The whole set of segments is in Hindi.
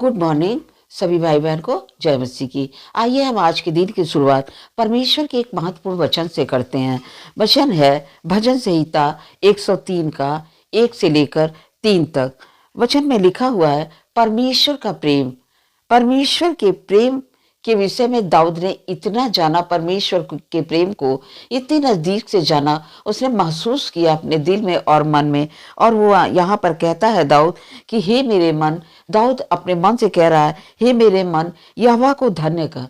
गुड मॉर्निंग सभी भाई बहन को जय मसीह की। आइए हम आज के दिन की शुरुआत परमेश्वर के एक महत्वपूर्ण वचन से करते हैं। वचन है भजन संहिता 103 का 1 से लेकर 3 तक। वचन में लिखा हुआ है परमेश्वर का प्रेम। परमेश्वर के प्रेम के विषय में दाऊद ने इतना जाना, परमेश्वर के प्रेम को इतनी नजदीक से जाना, उसने महसूस किया अपने दिल में और मन में। और वो यहाँ पर कहता है दाऊद कि हे मेरे मन, दाऊद अपने मन से कह रहा है, हे मेरे मन यहोवा को धन्य कर,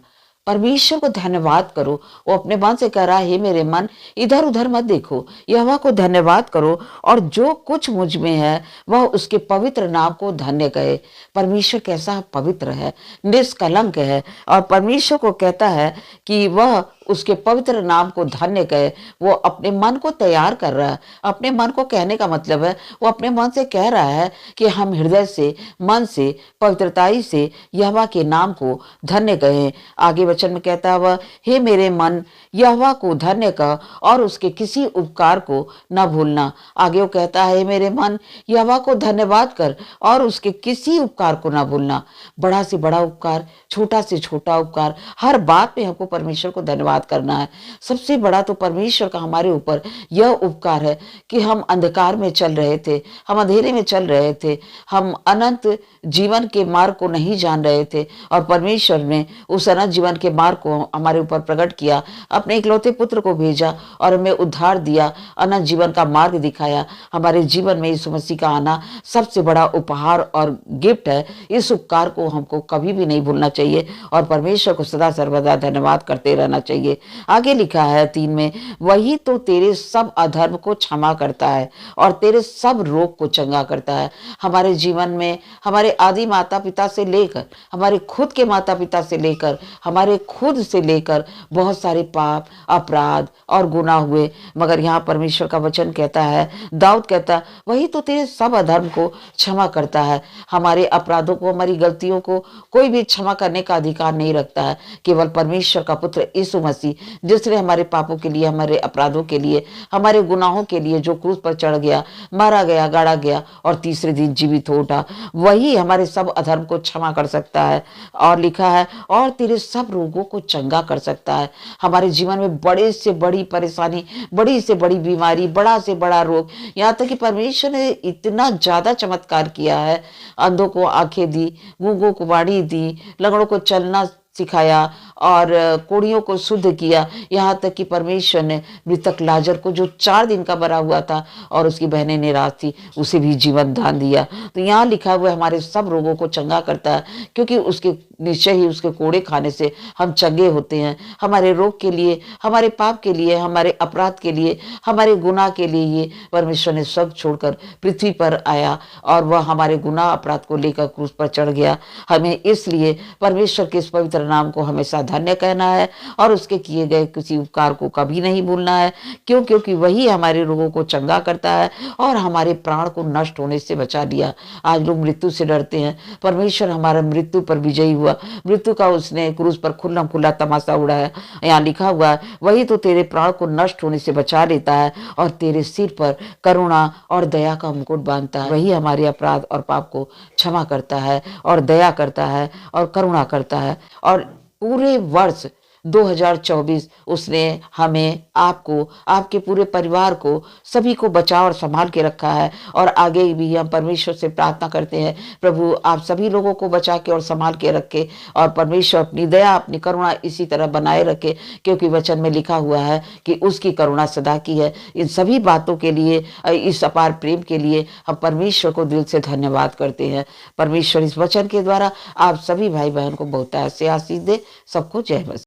परमेश्वर को धन्यवाद करो। वो अपने मन से कह रहा है, हे मेरे मन इधर उधर मत देखो, यहोवा को धन्यवाद करो और जो कुछ मुझ में है वह उसके पवित्र नाम को धन्य कहे। परमेश्वर कैसा पवित्र है, निष्कलंक है, और परमेश्वर को कहता है कि वह उसके पवित्र नाम को धन्य कहे। वो अपने मन को तैयार कर रहा है। अपने मन को कहने का मतलब है वो अपने मन से कह रहा है कि हम हृदय से, मन से, पवित्रताई से यहोवा के नाम को धन्य कहें। आगे वचन में कहता है वह, हे मेरे मन यहोवा को धन्य कह और उसके किसी उपकार को न भूलना। आगे वो कहता है, हे मेरे मन यहोवा को धन्यवाद कर और उसके किसी उपकार को न भूलना। बड़ा से बड़ा उपकार, छोटा से छोटा उपकार, हर बात में हमको परमेश्वर को धन्यवाद करना है। सबसे बड़ा तो परमेश्वर का हमारे ऊपर यह उपकार है कि हम अंधकार में चल रहे थे, हम अंधेरे में चल रहे थे, हम अनंत जीवन के मार्ग को नहीं जान रहे थे, और परमेश्वर ने उस अनंत जीवन के मार्ग को हमारे ऊपर प्रकट किया, अपने इकलौते पुत्र को भेजा और हमें उद्धार दिया, अनंत जीवन का मार्ग दिखाया। हमारे जीवन में यीशु मसीह का आना सबसे बड़ा उपहार और गिफ्ट है। इस उपकार को हमको कभी भी नहीं भूलना चाहिए और परमेश्वर को सदा सर्वदा धन्यवाद करते रहना चाहिए। आगे लिखा है 3 में, वही तो तेरे सब अधर्म को क्षमा करता है और तेरे सब रोग को चंगा करता है। हमारे जीवन में हमारे आदि माता पिता से लेकर, हमारे खुद के माता पिता से लेकर, हमारे खुद से लेकर बहुत सारे पाप, अपराध और गुनाह हुए, मगर यहाँ परमेश्वर का वचन कहता है, दाऊद कहता वही तो तेरे सब अधर्म को क्षमा करता है। हमारे अपराधों को, हमारी गलतियों को कोई भी क्षमा करने का अधिकार नहीं रखता है। केवल परमेश्वर का पुत्र यीशु मसीह, जिसने हमारे पापों के लिए, हमारे अपराधों के लिए, हमारे गुनाहों के लिए जो क्रूस पर चढ़ गया, मारा गया, गाड़ा गया और तीसरे दिन जीवित हो उठा, वही हमारे सब अधर्म को क्षमा कर सकता है। और लिखा है और तेरे सब रोगों को चंगा कर सकता है। हमारे जीवन में बड़े से बड़ी परेशानी, बड़ी से बड़ी बीमारी, बड़ा से बड़ा रोग, यहाँ तक कि परमेश्वर ने इतना ज्यादा चमत्कार किया है। अंधों को आंखें दी, गूंगों को वाणी दी, लंगड़ों को चलना सिखाया और कोढ़ियों को शुद्ध किया। यहाँ तक कि परमेश्वर ने मृतक लाजर को, जो 4 दिन का मरा हुआ था और उसकी बहनें निराश थी, उसे भी जीवन दान दिया। तो यहाँ लिखा हुआ हमारे सब रोगों को चंगा करता है, क्योंकि उसके निश्चय ही उसके कोड़े खाने से हम चंगे होते हैं। हमारे रोग के लिए, हमारे पाप के लिए, हमारे अपराध के लिए, हमारे गुनाह के लिए ये परमेश्वर ने सब छोड़कर पृथ्वी पर आया और वह हमारे गुनाह अपराध को लेकर क्रूस पर चढ़ गया। हमें इसलिए परमेश्वर के इस पवित्र नाम को हमेशा धन्य कहना है और उसके किए गए किसी उपकार को कभी नहीं भूलना है। क्योंकि वही हमारे रोगों को चंगा करता है और हमारे प्राण को नष्ट होने से बचा लिया। आज लोग मृत्यु से डरते हैं, परमेश्वर हमारा मृत्यु पर विजयी हुआ, मृत्यु का उसने क्रूस पर खुल्लम खुल्ला तमाशा उड़ाया। यहाँ लिखा हुआ है वही तो तेरे प्राण को नष्ट होने से बचा लेता है और तेरे सिर पर करुणा और दया का मुकुट बांधता है। वही हमारे अपराध और पाप को क्षमा करता है और दया करता है और करुणा करता है। और पूरे वर्ष 2024 उसने हमें, आपको, आपके पूरे परिवार को, सभी को बचा और संभाल के रखा है। और आगे भी हम परमेश्वर से प्रार्थना करते हैं, प्रभु आप सभी लोगों को बचा के और संभाल के रखे और परमेश्वर अपनी दया, अपनी करुणा इसी तरह बनाए रखे, क्योंकि वचन में लिखा हुआ है कि उसकी करुणा सदा की है। इन सभी बातों के लिए, इस अपार प्रेम के लिए हम परमेश्वर को दिल से धन्यवाद करते हैं। परमेश्वर इस वचन के द्वारा आप सभी भाई बहन को बहुत से आशीष दे। सबको जय मसीह।